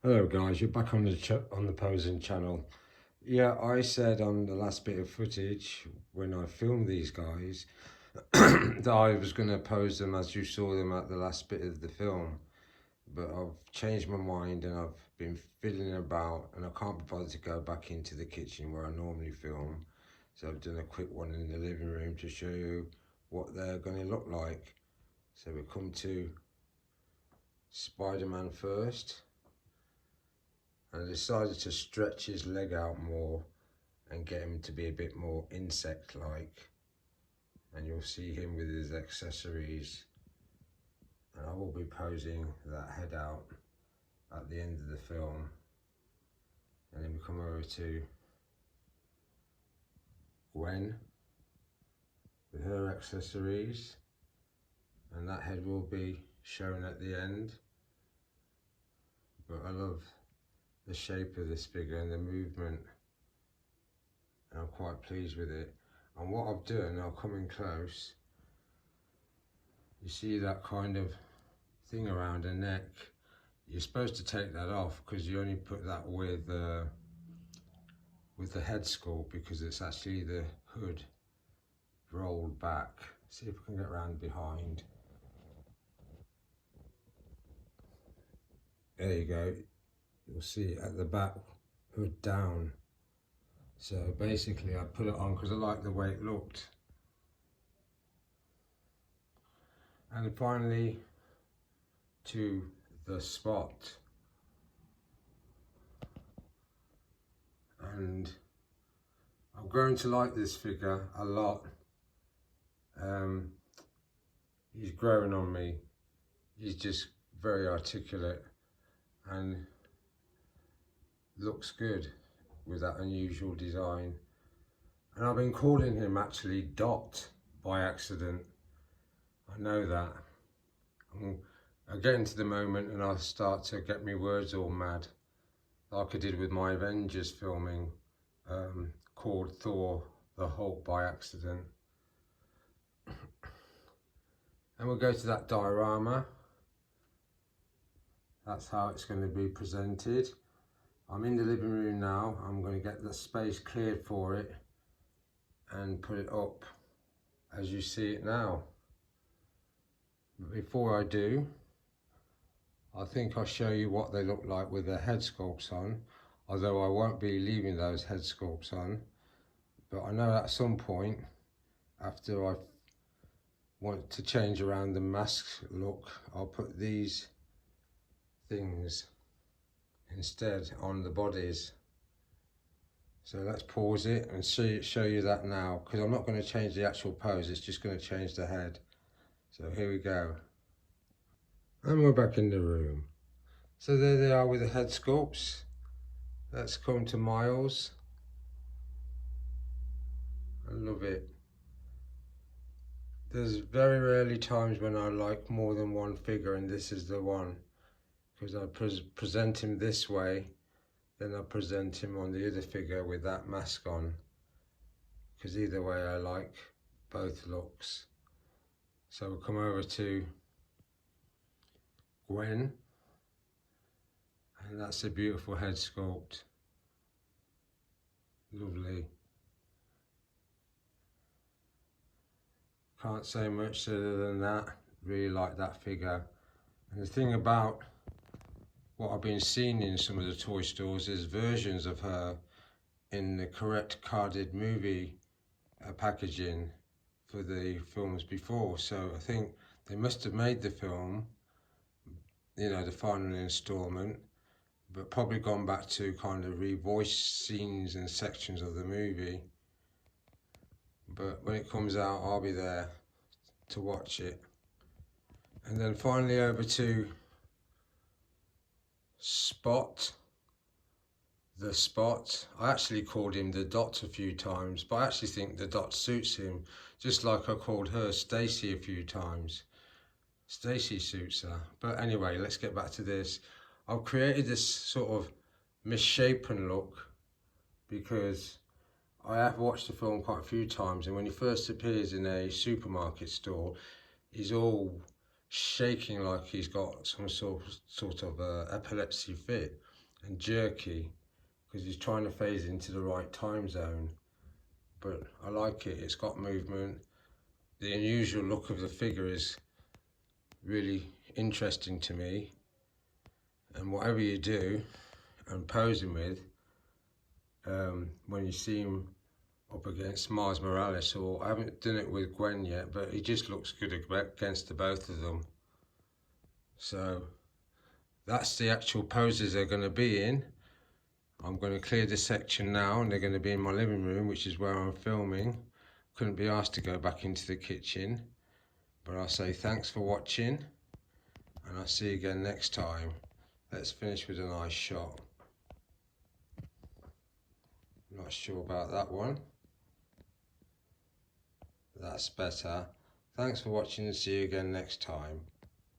Hello guys, you're back on the posing channel. Yeah, I said on the last bit of footage when I filmed these guys that I was going to pose them as you saw them at the last bit of the film. But I've changed my mind and I've been fiddling about and I can't be bothered to go back into the kitchen where I normally film. So I've done a quick one in the living room to show you what they're going to look like. So we come to Spider-Man first. And I decided to stretch his leg out more and get him to be a bit more insect-like. And you'll see him with his accessories. And I will be posing that head out at the end of the film. And then we come over to Gwen with her accessories. And that head will be shown at the end. But I love the shape of this figure and the movement. And I'm quite pleased with it. And what I've done, I'll come in close. You see that kind of thing around her neck. You're supposed to take that off because you only put that with the head sculpt, because it's actually the hood rolled back. See if we can get around behind. There you go. You'll see at the back, hood down. So basically I put it on because I like the way it looked. And finally to the spot. And I'm growing to like this figure a lot. He's growing on me. He's just very articulate and looks good with that unusual design. And I've been calling him actually Dot by accident. I know that. I'll get into the moment and I'll start to get my words all mad, like I did with my Avengers filming, called Thor the Hulk by accident. And we'll go to that diorama. That's how it's going to be presented. I'm in the living room now. I'm going to get the space cleared for it and put it up as you see it now. But before I do, I think I'll show you what they look like with their head sculpts on, although I won't be leaving those head sculpts on. But I know at some point, after I want to change around the mask look, I'll put these things instead on the bodies. So let's pause it and show you that now, because I'm not going to change the actual pose, it's just going to change the head. So here we go. And we're back in the room. So there they are with the head sculpts. Let's come to Miles. I love it. There's very rarely times when I like more than one figure, and this is the one, because I present him this way, then I present him on the other figure with that mask on, because either way I like both looks. So we'll come over to Gwen, and that's a beautiful head sculpt. Lovely. Can't say much other than that. Really like that figure. And the thing about what I've been seeing in some of the toy stores is versions of her in the correct carded movie packaging for the films before. So I think they must have made the film, you know, the final installment, but probably gone back to kind of revoice scenes and sections of the movie. But when it comes out, I'll be there to watch it. And then finally over to Spot. The Spot. I actually called him the Dot a few times, but I actually think the Dot suits him, just like I called her Stacy a few times. Stacy suits her. But anyway, let's get back to this. I've created this sort of misshapen look because I have watched the film quite a few times, and when he first appears in a supermarket store, he's all shaking like he's got some sort of epilepsy fit, and jerky because he's trying to phase into the right time zone. But I like it, it's got movement. The unusual look of the figure is really interesting to me, and whatever you do and pose him with, when you see him up against Mars Morales, or I haven't done it with Gwen yet, but he just looks good against the both of them. So that's the actual poses they're going to be in. I'm going to clear this section now, and they're going to be in my living room, which is where I'm filming. Couldn't be asked to go back into the kitchen, but I'll say thanks for watching, and I'll see you again next time. Let's finish with a nice shot. Not sure about that one. That's better. Thanks for watching, and see you again next time.